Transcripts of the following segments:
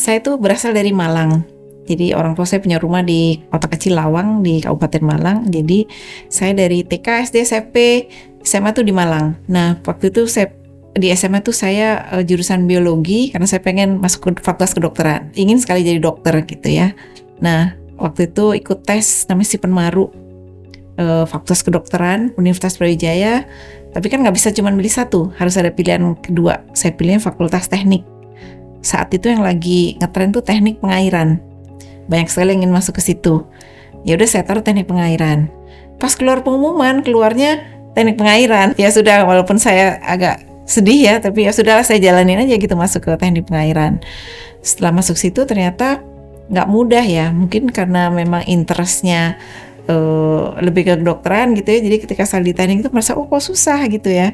Saya tuh berasal dari Malang. Jadi orang tua saya punya rumah di kota kecil Lawang di Kabupaten Malang. Jadi saya dari TK, SD, SMP, SMA tuh di Malang. Nah, waktu itu saya di SMA tuh saya jurusan biologi karena saya pengen masuk ke fakultas kedokteran. Ingin sekali jadi dokter gitu ya. Nah, waktu itu ikut tes namanya Sipenmaru, fakultas kedokteran Universitas Brawijaya. Tapi kan nggak bisa cuma pilih satu, harus ada pilihan kedua. Saya pilihnya fakultas teknik. Saat itu yang lagi ngetren tuh teknik pengairan. Banyak sekali yang ingin masuk ke situ. Ya udah saya taruh teknik pengairan. Pas keluar pengumuman, keluarnya teknik pengairan. Ya sudah, walaupun saya agak sedih ya, tapi ya sudahlah saya jalanin aja gitu masuk ke teknik pengairan. Setelah masuk situ ternyata nggak mudah ya. Mungkin karena memang interestnya lebih ke kedokteran gitu ya. Jadi ketika saya di teknik itu merasa kok susah gitu ya.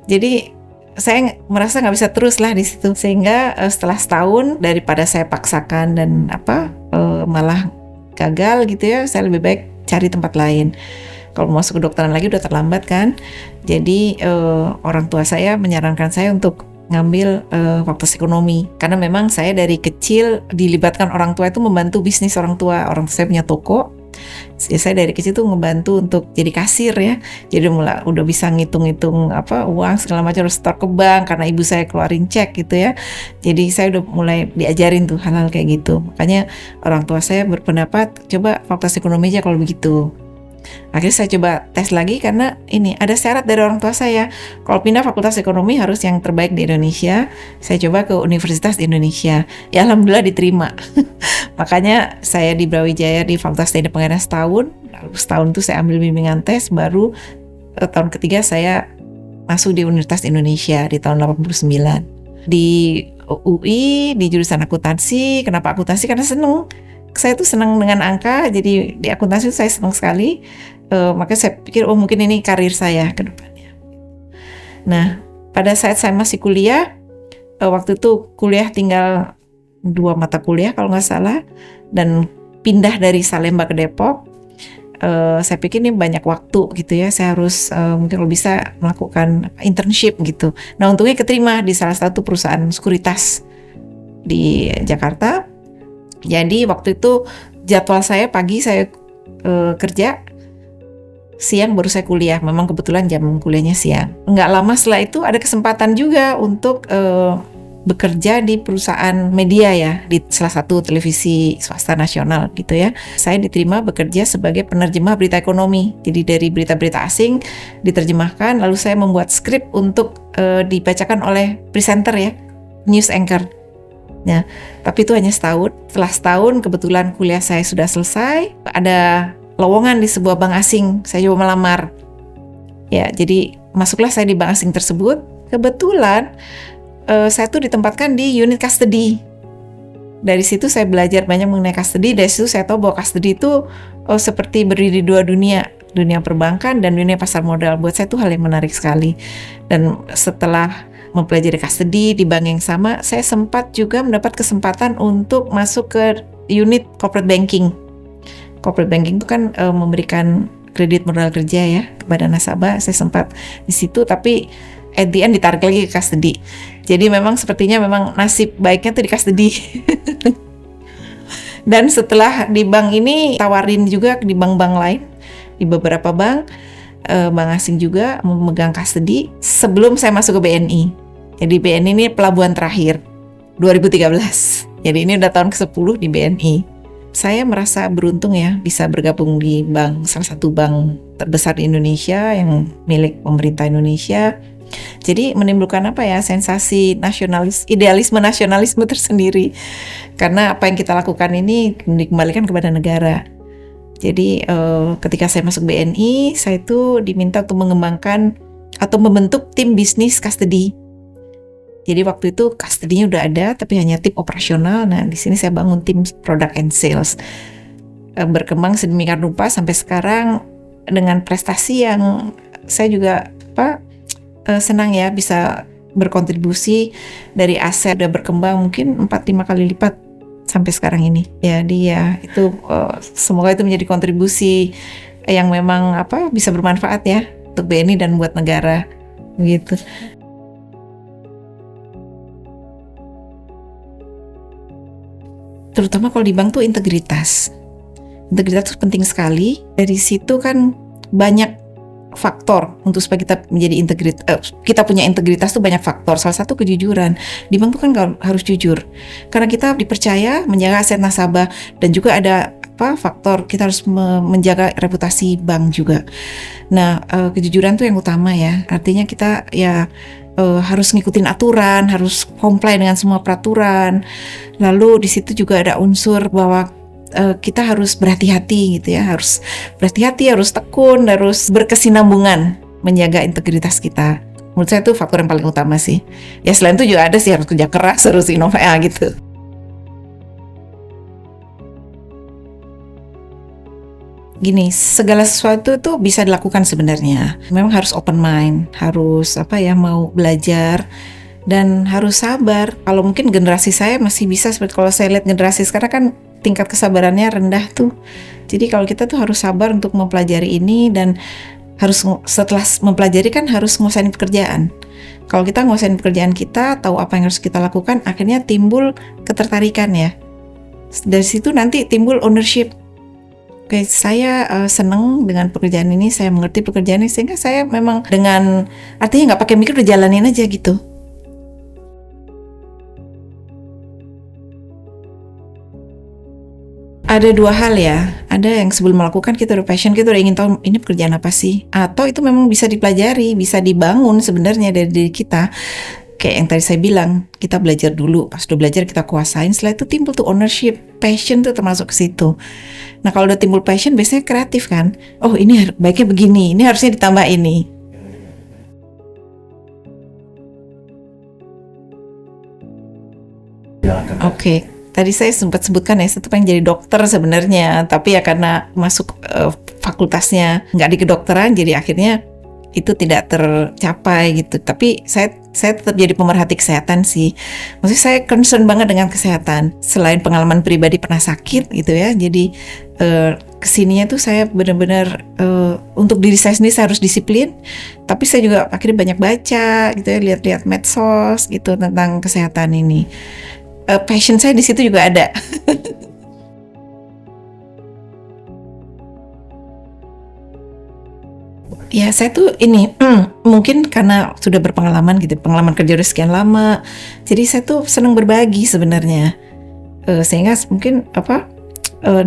Jadi saya merasa nggak bisa terus lah di situ, sehingga setelah setahun daripada saya paksakan dan malah gagal gitu ya, saya lebih baik cari tempat lain. Kalau masuk kedokteran lagi udah terlambat kan. Jadi orang tua saya menyarankan saya untuk ngambil fakultas ekonomi karena memang saya dari kecil dilibatkan orang tua itu membantu bisnis orang tua. Orang tua saya punya toko. Saya dari kecil tuh ngebantu untuk jadi kasir ya, jadi mulai udah bisa ngitung-ngitung uang segala macam, harus setor ke bank karena ibu saya keluarin cek gitu ya. Jadi saya udah mulai diajarin tuh hal-hal kayak gitu. Makanya orang tua saya berpendapat coba fakultas ekonomi aja kalau begitu. Akhirnya saya coba tes lagi karena ini ada syarat dari orang tua saya. Kalau pindah fakultas ekonomi harus yang terbaik di Indonesia. Saya coba ke Universitas di Indonesia. Ya alhamdulillah diterima. Makanya saya di Brawijaya di Fakultas Teknik Pengairan setahun. Lalu setahun itu saya ambil bimbingan tes. Baru tahun ketiga saya masuk di Universitas Indonesia di tahun 89. Di UI di jurusan akuntansi. Kenapa akuntansi? Karena seneng. Saya tuh senang dengan angka, jadi di akuntansi saya senang sekali. Makanya saya pikir mungkin ini karir saya ke depannya. Nah, pada saat saya masih kuliah, waktu itu kuliah tinggal 2 mata kuliah kalau nggak salah, dan pindah dari Salemba ke Depok. Saya pikir ini banyak waktu gitu ya, saya harus mungkin kalau bisa melakukan internship gitu. Nah, untungnya keterima di salah satu perusahaan sekuritas di Jakarta. Jadi waktu itu jadwal saya pagi saya kerja, siang baru saya kuliah. Memang kebetulan jam kuliahnya siang. Nggak lama setelah itu ada kesempatan juga untuk bekerja di perusahaan media ya, di salah satu televisi swasta nasional gitu ya. Saya diterima bekerja sebagai penerjemah berita ekonomi. Jadi dari berita-berita asing diterjemahkan, lalu saya membuat skrip untuk dibacakan oleh presenter ya, news anchor. Nah, tapi itu hanya setahun. Setelah setahun kebetulan kuliah saya sudah selesai. Ada lowongan di sebuah bank asing. Saya coba melamar. Ya, jadi masuklah saya di bank asing tersebut. Kebetulan saya tuh ditempatkan di unit custody. Dari situ saya belajar banyak mengenai custody. Dari situ saya tahu bahwa custody itu seperti berdiri dua dunia. Dunia perbankan dan dunia pasar modal. Buat saya itu hal yang menarik sekali. Dan setelah mempelajari custody di bank yang sama, saya sempat juga mendapat kesempatan untuk masuk ke unit corporate banking. Corporate banking itu kan memberikan kredit modal kerja ya kepada nasabah. Saya sempat di situ, tapi at the end ditarik lagi ke custody. Jadi memang sepertinya memang nasib baiknya tuh di custody. Dan setelah di bank ini tawarin juga di bank-bank lain, di beberapa bank asing juga memegang custody sebelum saya masuk ke BNI. Jadi BNI ini pelabuhan terakhir 2013. Jadi ini udah tahun ke-10 di BNI. Saya merasa beruntung ya bisa bergabung di bank, salah satu bank terbesar di Indonesia yang milik pemerintah Indonesia. Jadi menimbulkan sensasi idealisme nasionalisme tersendiri. Karena apa yang kita lakukan ini dikembalikan kepada negara. Jadi ketika saya masuk BNI, saya itu diminta untuk mengembangkan atau membentuk tim bisnis custody. Jadi waktu itu custody-nya udah ada, tapi hanya tim operasional. Nah, di sini saya bangun tim product and sales. Berkembang sedemikian rupa sampai sekarang dengan prestasi yang saya juga senang ya bisa berkontribusi dari aset udah berkembang mungkin 4-5 kali lipat sampai sekarang ini. Jadi ya itu semoga itu menjadi kontribusi yang memang bisa bermanfaat ya untuk BNI dan buat negara gitu. terutama kalau di bank tuh integritas. Integritas itu penting sekali. Dari situ kan banyak faktor untuk supaya kita menjadi kita punya integritas tuh banyak faktor. Salah satu kejujuran. Di bank tuh kan harus jujur. Karena kita dipercaya menjaga aset nasabah, dan juga ada faktor kita harus menjaga reputasi bank juga. Nah, kejujuran tuh yang utama ya. Artinya kita ya harus ngikutin aturan, harus comply dengan semua peraturan. Lalu di situ juga ada unsur bahwa kita harus berhati-hati gitu ya, harus berhati-hati, harus tekun, harus berkesinambungan menjaga integritas kita. Menurut saya itu faktor yang paling utama sih. Ya selain itu juga ada sih, harus kerja keras, harus inovasi gitu. Gini, segala sesuatu itu bisa dilakukan sebenarnya. Memang harus open mind, harus mau belajar, dan harus sabar. Kalau mungkin generasi saya masih bisa, seperti kalau saya lihat generasi sekarang kan tingkat kesabarannya rendah tuh. Jadi kalau kita tuh harus sabar untuk mempelajari ini, dan harus setelah mempelajari kan harus nguasain pekerjaan. Kalau kita nguasain pekerjaan kita, tahu apa yang harus kita lakukan, akhirnya timbul ketertarikan ya. Dari situ nanti timbul ownership. Oke, saya seneng dengan pekerjaan ini, saya mengerti pekerjaan ini, sehingga saya memang dengan artinya nggak pakai mikir, udah jalanin aja gitu. Ada dua hal ya, ada yang sebelum melakukan kita udah passion, kita udah ingin tahu ini pekerjaan apa sih, atau itu memang bisa dipelajari, bisa dibangun sebenarnya dari diri kita. Kayak yang tadi saya bilang, kita belajar dulu, pas udah belajar kita kuasain, setelah itu timbul tuh ownership, passion tuh termasuk ke situ. Nah kalau udah timbul passion biasanya kreatif kan, oh ini baiknya begini, ini harusnya ditambah ini. Oke. Tadi saya sempat sebutkan ya, saya tuh pengen jadi dokter sebenarnya, tapi ya karena masuk fakultasnya nggak di kedokteran, jadi akhirnya itu tidak tercapai gitu. Tapi saya tetap jadi pemerhati kesehatan sih. Maksudnya saya concern banget dengan kesehatan. Selain pengalaman pribadi pernah sakit gitu ya, jadi kesininya tuh saya benar-benar untuk diri saya sendiri saya harus disiplin. Tapi saya juga akhirnya banyak baca gitu ya, lihat-lihat medsos gitu tentang kesehatan ini. Passion saya di situ juga ada. Ya saya tuh ini mungkin karena sudah berpengalaman gitu, pengalaman kerja udah sekian lama, jadi saya tuh senang berbagi sebenarnya, sehingga mungkin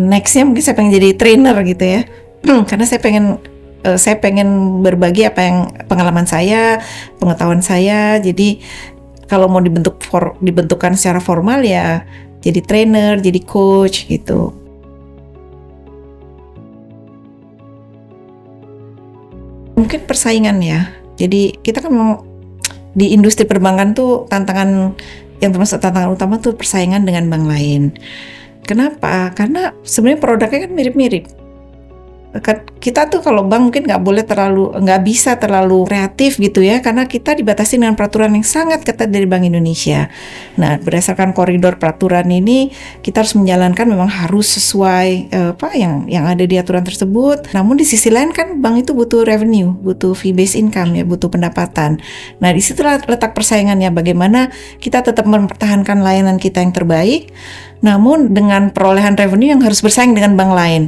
nextnya mungkin saya pengen jadi trainer gitu ya. Karena saya pengen berbagi apa yang pengalaman saya, pengetahuan saya. Jadi kalau mau dibentukkan secara formal ya jadi trainer, jadi coach gitu. Mungkin persaingan ya. Jadi kita kan di industri perbankan tuh yang termasuk tantangan utama tuh persaingan dengan bank lain. Kenapa? Karena sebenarnya produknya kan mirip-mirip. Kita tuh kalau bank mungkin nggak bisa terlalu kreatif gitu ya, karena kita dibatasi dengan peraturan yang sangat ketat dari Bank Indonesia. Nah, berdasarkan koridor peraturan ini kita harus menjalankan, memang harus sesuai yang ada di aturan tersebut. Namun di sisi lain kan bank itu butuh revenue, butuh fee based income ya, butuh pendapatan. Nah, disitulah letak persaingannya, bagaimana kita tetap mempertahankan layanan kita yang terbaik, namun dengan perolehan revenue yang harus bersaing dengan bank lain.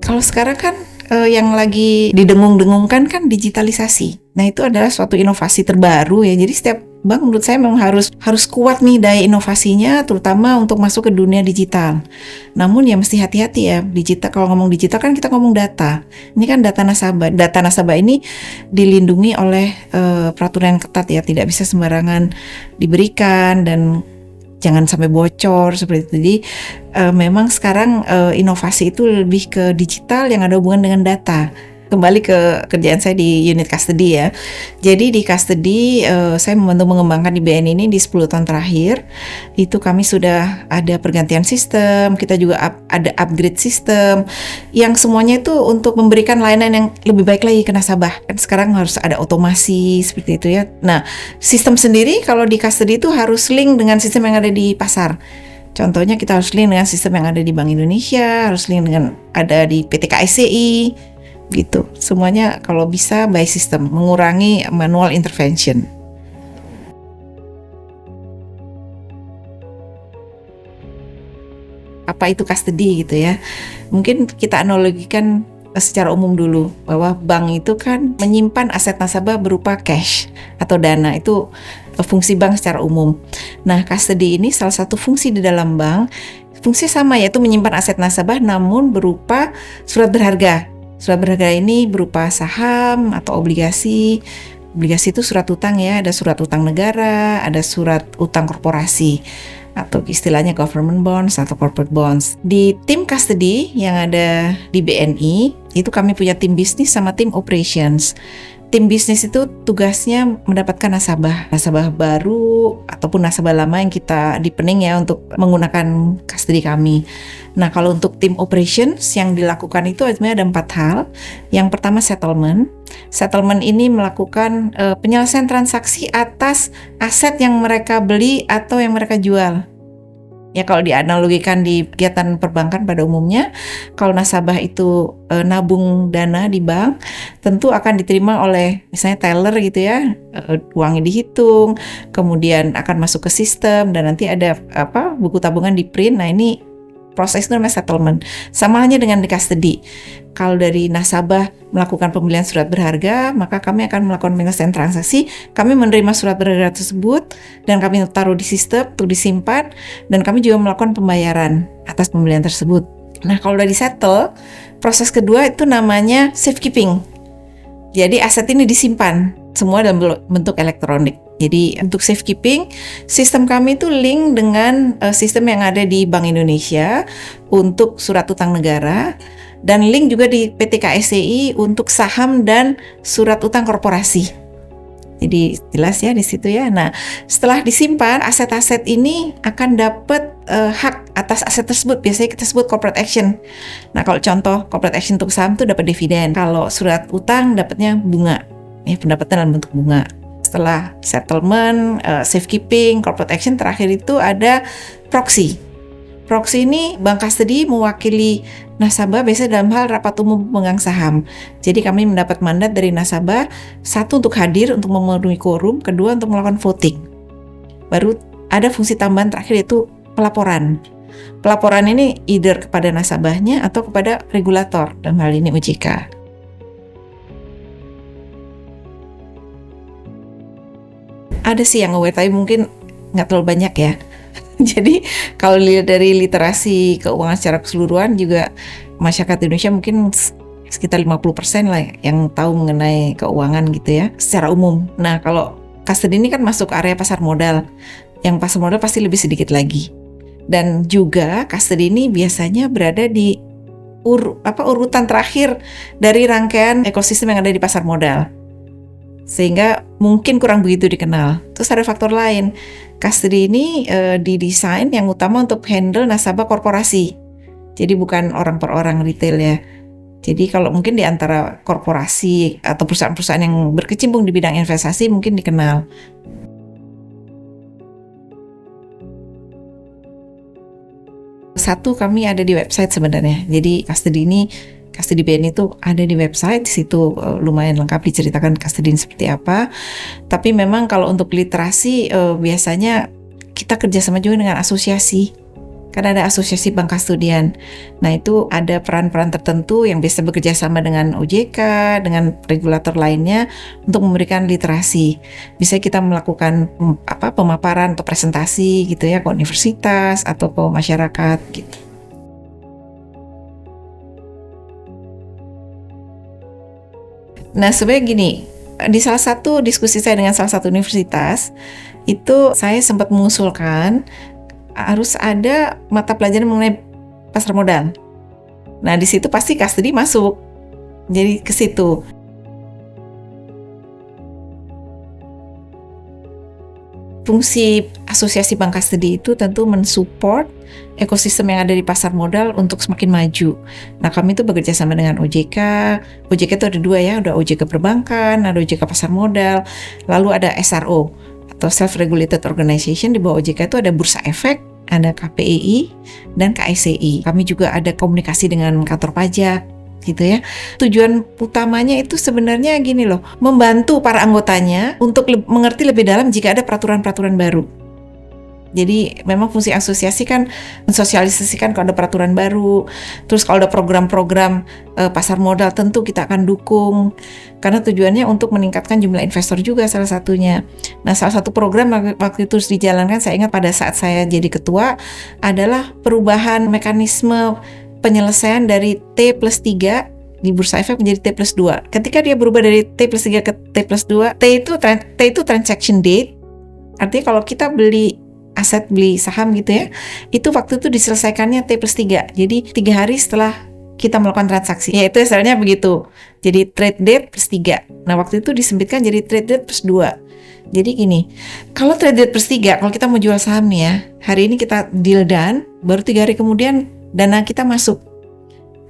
Kalau sekarang kan yang lagi didengung-dengungkan kan digitalisasi. Nah itu adalah suatu inovasi terbaru ya. Jadi setiap bank menurut saya memang harus kuat nih daya inovasinya, terutama untuk masuk ke dunia digital. Namun ya mesti hati-hati ya, digital. Kalau ngomong digital kan kita ngomong data. Ini kan data nasabah. Data nasabah ini dilindungi oleh peraturan yang ketat ya, tidak bisa sembarangan diberikan dan jangan sampai bocor seperti itu. Jadi memang sekarang inovasi itu lebih ke digital yang ada hubungan dengan data. Kembali ke kerjaan saya di unit custody ya. Jadi di custody saya membantu mengembangkan di BN ini di 10 tahun terakhir. Itu kami sudah ada pergantian sistem, kita juga ada upgrade sistem yang semuanya itu untuk memberikan layanan yang lebih baik lagi ke nasabah. Kan sekarang harus ada otomasi seperti itu ya. Nah, sistem sendiri kalau di custody itu harus link dengan sistem yang ada di pasar. Contohnya kita harus link dengan sistem yang ada di Bank Indonesia, harus link dengan ada di PT KSCI gitu. Semuanya kalau bisa by system, mengurangi manual intervention. apa itu custody gitu ya. Mungkin kita analogikan secara umum dulu bahwa bank itu kan menyimpan aset nasabah berupa cash atau dana, itu fungsi bank secara umum. Nah, custody ini salah satu fungsi di dalam bank. Fungsi sama, yaitu menyimpan aset nasabah namun berupa surat berharga. Surat berharga ini berupa saham atau obligasi. Obligasi itu surat utang ya, ada surat utang negara, ada surat utang korporasi, atau istilahnya government bonds atau corporate bonds. Di tim custody yang ada di BNI, itu kami punya tim bisnis sama tim operations. Tim bisnis itu tugasnya mendapatkan nasabah baru ataupun nasabah lama yang kita deepening ya untuk menggunakan custody kami. Nah, kalau untuk tim operations yang dilakukan itu sebenarnya ada 4 hal. Yang pertama settlement. Settlement ini melakukan penyelesaian transaksi atas aset yang mereka beli atau yang mereka jual. Ya, kalau dianalogikan di kegiatan perbankan pada umumnya, kalau nasabah itu nabung dana di bank, tentu akan diterima oleh misalnya teller gitu ya, uangnya dihitung, kemudian akan masuk ke sistem dan nanti ada buku tabungan di print. Nah, ini proses itu namanya settlement. Sama halnya dengan di custody. Kalau dari nasabah melakukan pembelian surat berharga, maka kami akan melakukan penyelesaian transaksi. Kami menerima surat berharga tersebut dan kami taruh di sistem untuk disimpan, dan kami juga melakukan pembayaran atas pembelian tersebut. Nah, kalau udah disettle, proses kedua itu namanya safekeeping. Jadi aset ini disimpan semua dalam bentuk elektronik. Jadi untuk safekeeping, sistem kami itu link dengan sistem yang ada di Bank Indonesia untuk surat utang negara, dan link juga di PT KSCI untuk saham dan surat utang korporasi. Jadi jelas ya di situ ya. Nah, setelah disimpan, aset-aset ini akan dapat hak atas aset tersebut. Biasanya kita sebut corporate action. Nah, kalau contoh corporate action untuk saham itu dapat dividen. Kalau surat utang dapatnya bunga. Ya, pendapatan dalam bentuk bunga. Setelah settlement, safekeeping, corporate action, terakhir itu ada proxy. Proxy ini bank custody mewakili nasabah biasanya dalam hal rapat umum pemegang saham. Jadi kami mendapat mandat dari nasabah, satu untuk hadir untuk memenuhi quorum, kedua untuk melakukan voting. Baru ada fungsi tambahan terakhir yaitu pelaporan. Pelaporan ini either kepada nasabahnya atau kepada regulator, dalam hal ini OJK. Ada sih yang aware, tapi mungkin nggak terlalu banyak ya. Jadi kalau lihat dari literasi keuangan secara keseluruhan juga masyarakat Indonesia mungkin sekitar 50% lah yang tahu mengenai keuangan gitu ya secara umum. Nah, kalau custody ini kan masuk area pasar modal. Yang pasar modal pasti lebih sedikit lagi. Dan juga custody ini biasanya berada di urutan terakhir dari rangkaian ekosistem yang ada di pasar modal. Sehingga mungkin kurang begitu dikenal. Terus ada faktor lain. Custody ini didesain yang utama untuk handle nasabah korporasi. Jadi bukan orang per orang retail ya. Jadi kalau mungkin di antara korporasi atau perusahaan-perusahaan yang berkecimpung di bidang investasi mungkin dikenal. Satu, kami ada di website sebenarnya. Jadi custody BNI itu ada di website, di situ lumayan lengkap diceritakan custody seperti apa. Tapi memang kalau untuk literasi biasanya kita kerjasama juga dengan asosiasi. Kan ada asosiasi bank kustodian. Nah, itu ada peran-peran tertentu yang biasa bekerja sama dengan OJK, dengan regulator lainnya untuk memberikan literasi. Bisa kita melakukan pemaparan atau presentasi gitu ya ke universitas atau ke masyarakat gitu. Nah, sebenarnya gini, di salah satu diskusi saya dengan salah satu universitas, itu saya sempat mengusulkan harus ada mata pelajaran mengenai pasar modal. Nah, di situ pasti custody masuk. Jadi ke situ. Fungsi asosiasi bank custody itu tentu mensupport ekosistem yang ada di pasar modal untuk semakin maju. Nah, kami itu bekerja sama dengan OJK. OJK itu ada dua ya, ada OJK perbankan, ada OJK pasar modal, lalu ada SRO atau Self-Regulated Organization. Di bawah OJK itu ada Bursa Efek, ada KPEI, dan KSCI. Kami juga ada komunikasi dengan kantor pajak, gitu ya. Tujuan utamanya itu sebenarnya gini loh, membantu para anggotanya untuk mengerti lebih dalam jika ada peraturan-peraturan baru. Jadi memang fungsi asosiasi kan mensosialisasikan kalau ada peraturan baru. Terus kalau ada program-program pasar modal tentu kita akan dukung. Karena tujuannya untuk meningkatkan jumlah investor juga salah satunya. Nah salah satu program waktu itu dijalankan, saya ingat pada saat saya jadi ketua, adalah perubahan mekanisme penyelesaian dari T+3 di Bursa Efek menjadi T+2. Ketika dia berubah dari T+3 ke T+2, T itu transaction date. Artinya kalau kita beli aset, beli saham gitu ya, itu waktu itu diselesaikannya T+3. Jadi 3 hari setelah kita melakukan transaksi. Ya itu istilahnya begitu. Jadi trade date +3. Nah waktu itu disempitkan jadi trade date +2. Jadi gini, kalau trade date +3, kalau kita mau jual saham nih ya, hari ini kita deal done, baru 3 hari kemudian dana kita masuk.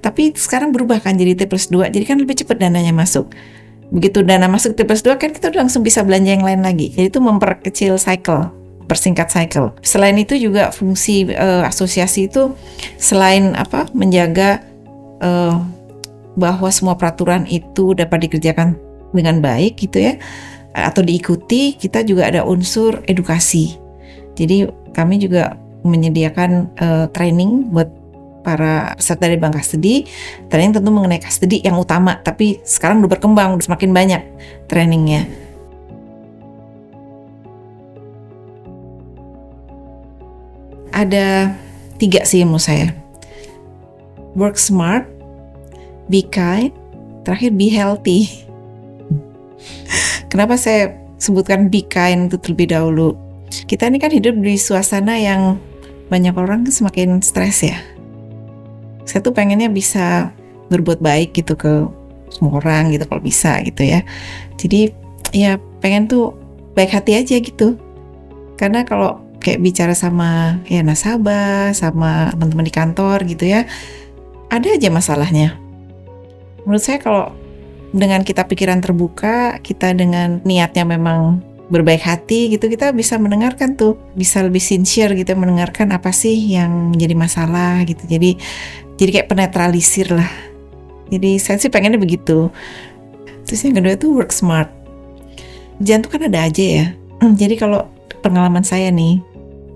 Tapi sekarang berubah kan jadi T+2, jadi kan lebih cepat dananya masuk. Begitu dana masuk T+2 kan kita udah langsung bisa belanja yang lain lagi. Jadi itu memperkecil cycle, persingkat cycle. Selain itu juga fungsi asosiasi itu selain menjaga bahwa semua peraturan itu dapat dikerjakan dengan baik gitu ya, atau diikuti, kita juga ada unsur edukasi. Jadi kami juga menyediakan training buat para peserta dari bank custody. Training tentu mengenai custody yang utama, tapi sekarang udah berkembang, udah semakin banyak trainingnya. Ada 3 sih menurut saya. Work smart, be kind, terakhir be healthy. Kenapa saya sebutkan be kind itu terlebih dahulu? Kita ini kan hidup di suasana yang banyak orang semakin stres ya. Saya tuh pengennya bisa berbuat baik gitu ke semua orang gitu kalau bisa gitu ya. Jadi ya pengen tuh baik hati aja gitu. Karena kalau kayak bicara sama ya nasabah, sama teman-teman di kantor gitu ya, ada aja masalahnya. Menurut saya kalau dengan kita pikiran terbuka, kita dengan niatnya memang berbaik hati gitu, kita bisa mendengarkan tuh, bisa lebih sincere gitu, mendengarkan apa sih yang jadi masalah gitu. Jadi kayak penetralisir lah. Jadi saya sih pengennya begitu. Terus yang kedua itu work smart. Jangan tuh kan ada aja ya. Jadi kalau pengalaman saya nih,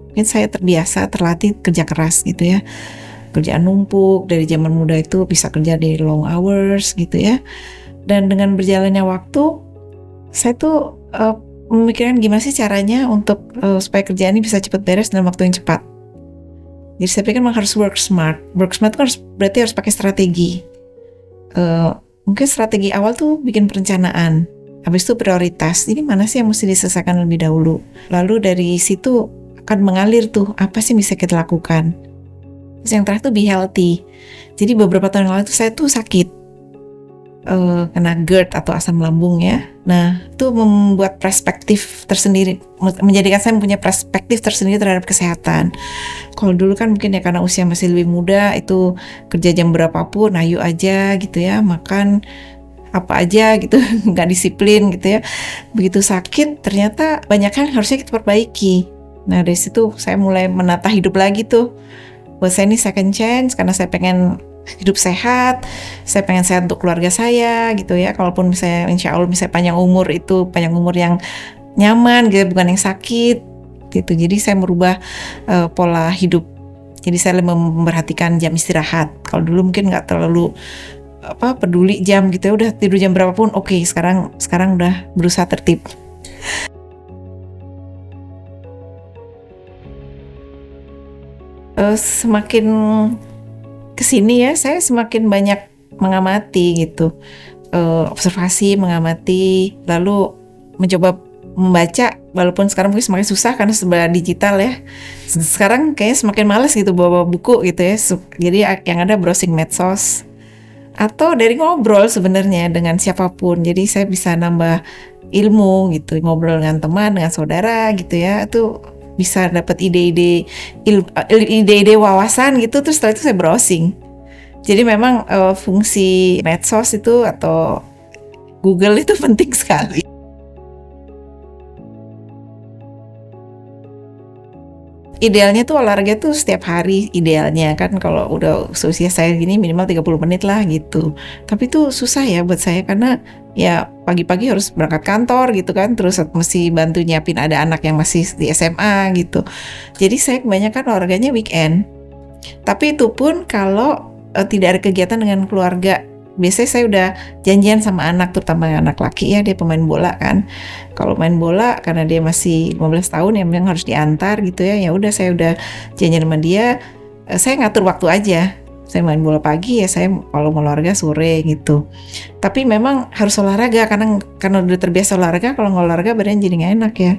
mungkin saya terbiasa terlatih kerja keras gitu ya. Kerjaan numpuk dari zaman muda itu bisa kerja di long hours gitu ya. Dan dengan berjalannya waktu, saya tuh memikirkan gimana sih caranya untuk supaya kerjaan ini bisa cepat beres dalam waktu yang cepat. Jadi saya pikir memang harus work smart. Work smart itu berarti harus pakai strategi. Mungkin strategi awal tuh bikin perencanaan. Habis itu prioritas. Ini mana sih yang mesti diselesaikan lebih dahulu. Lalu dari situ akan mengalir tuh apa sih bisa kita lakukan. Terus yang terakhir tuh be healthy. Jadi beberapa tahun lalu tuh saya tuh sakit. Kena GERD atau asam lambung ya. Nah itu membuat perspektif tersendiri, menjadikan saya mempunyai perspektif tersendiri terhadap kesehatan. Kalau dulu kan mungkin ya karena usia masih lebih muda, itu kerja jam berapapun, ayo aja gitu ya, makan apa aja gitu, nggak disiplin gitu ya. Begitu sakit ternyata banyak hal harusnya kita perbaiki. Nah dari situ saya mulai menata hidup lagi tuh. Buat saya ini second chance karena saya pengen hidup sehat, saya pengen sehat untuk keluarga saya gitu ya. Kalaupun misalnya insya Allah misalnya panjang umur yang nyaman gitu, bukan yang sakit gitu. Jadi saya merubah pola hidup. Jadi saya lebih memperhatikan jam istirahat. Kalau dulu mungkin nggak terlalu peduli jam gitu ya, udah tidur jam berapapun oke. Sekarang udah berusaha tertib. Semakin kesini ya, saya semakin banyak mengamati gitu, observasi, mengamati, lalu mencoba membaca. Walaupun sekarang mungkin semakin susah karena serba digital ya. Sekarang kayaknya semakin malas gitu bawa buku gitu ya. Jadi yang ada browsing medsos atau dari ngobrol sebenarnya dengan siapapun. Jadi saya bisa nambah ilmu gitu, ngobrol dengan teman, dengan saudara gitu ya. Itu bisa dapat ide-ide wawasan gitu. Terus setelah itu saya browsing. Jadi memang fungsi medsos itu atau Google itu penting sekali. Idealnya tuh olahraga tuh setiap hari idealnya kan, kalau udah usia saya gini minimal 30 menit lah gitu. Tapi tuh susah ya buat saya karena ya pagi-pagi harus berangkat kantor gitu kan, terus mesti bantu nyiapin ada anak yang masih di SMA gitu. Jadi saya kebanyakan olahraganya weekend. Tapi itu pun kalau tidak ada kegiatan dengan keluarga. Biasanya saya udah janjian sama anak, terutama anak laki ya, dia pemain bola kan. Kalau main bola karena dia masih 15 tahun yang memang harus diantar gitu ya. Ya udah saya udah janjian sama dia. Saya ngatur waktu aja. Saya main bola pagi ya, saya kalau mau olahraga sore gitu. Tapi memang harus olahraga karena udah terbiasa olahraga, kalau nggak olahraga badan jadi nggak enak ya.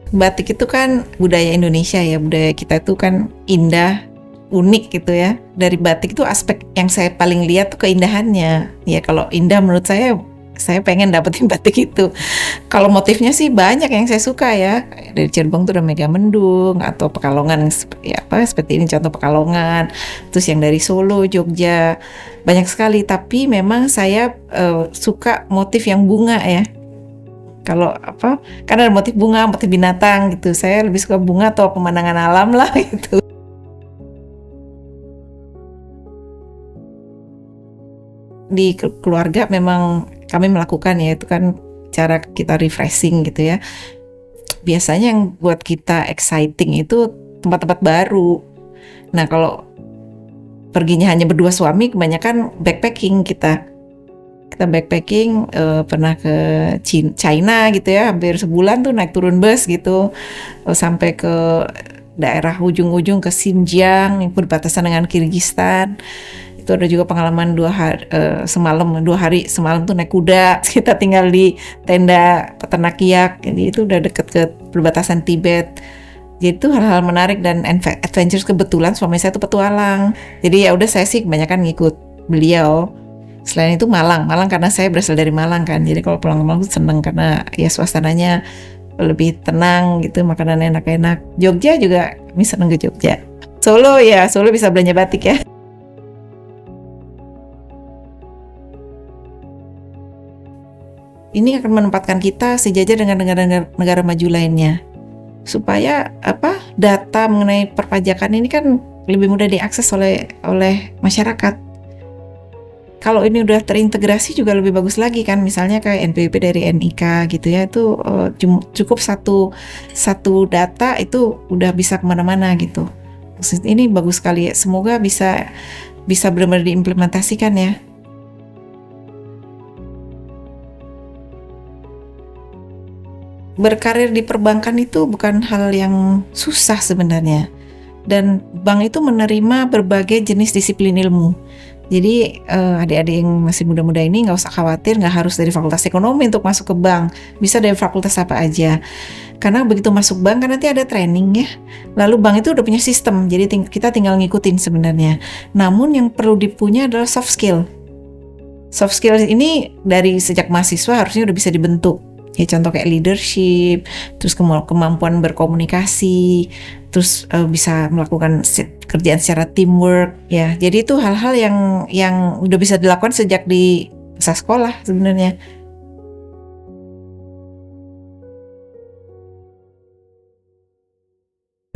Batik itu kan budaya Indonesia ya, budaya kita itu kan indah, unik gitu ya. Dari batik itu aspek yang saya paling lihat tuh keindahannya. Ya kalau indah menurut saya pengen dapetin batik itu. Kalau motifnya sih banyak yang saya suka ya. Dari Cirebon tuh ada Megamendung atau Pekalongan ya apa seperti ini contoh Pekalongan. Terus yang dari Solo, Jogja banyak sekali. Tapi memang saya suka motif yang bunga ya. Kalau apa, kan ada motif bunga, motif binatang gitu. Saya lebih suka bunga atau pemandangan alam lah gitu. Di keluarga memang kami melakukan ya, itu kan cara kita refreshing gitu ya. Biasanya yang buat kita exciting itu tempat-tempat baru. Nah kalau perginya hanya berdua suami, kebanyakan backpacking kita. Kita backpacking pernah ke China gitu ya, hampir sebulan tuh naik turun bus gitu, sampai ke daerah ujung-ujung ke Xinjiang yang berbatasan dengan Kirgistan. Itu ada juga pengalaman 2 hari semalam tuh naik kuda. Kita tinggal di tenda peternak Kiyak, jadi itu udah deket ke perbatasan Tibet. Jadi itu hal-hal menarik dan adventure. Kebetulan suami saya tuh petualang, jadi ya udah saya sih kebanyakan ngikut beliau. Selain itu Malang karena saya berasal dari Malang kan, jadi kalau pulang ke Malang tuh seneng karena ya suasananya lebih tenang gitu, makanan enak-enak. Jogja juga kami seneng ke Jogja. Solo bisa belanja batik ya. Ini akan menempatkan kita sejajar dengan negara maju lainnya, supaya data mengenai perpajakan ini kan lebih mudah diakses oleh masyarakat. Kalau ini udah terintegrasi juga lebih bagus lagi kan, misalnya kayak NPWP dari NIK gitu ya, itu cukup satu data itu udah bisa kemana-mana gitu. Ini bagus sekali ya, semoga bisa benar-benar diimplementasikan ya. Berkarir di perbankan itu bukan hal yang susah sebenarnya, dan bank itu menerima berbagai jenis disiplin ilmu. Jadi adik-adik yang masih muda-muda ini nggak usah khawatir, nggak harus dari fakultas ekonomi untuk masuk ke bank, bisa dari fakultas apa aja. Karena begitu masuk bank kan nanti ada training ya, lalu bank itu udah punya sistem, jadi kita tinggal ngikutin sebenarnya. Namun yang perlu dipunya adalah soft skill. Soft skill ini dari sejak mahasiswa harusnya udah bisa dibentuk. Ya contoh kayak leadership, terus kemampuan berkomunikasi, terus bisa melakukan kerjaan secara teamwork ya. Jadi itu hal-hal yang udah bisa dilakukan sejak di masa sekolah sebenarnya.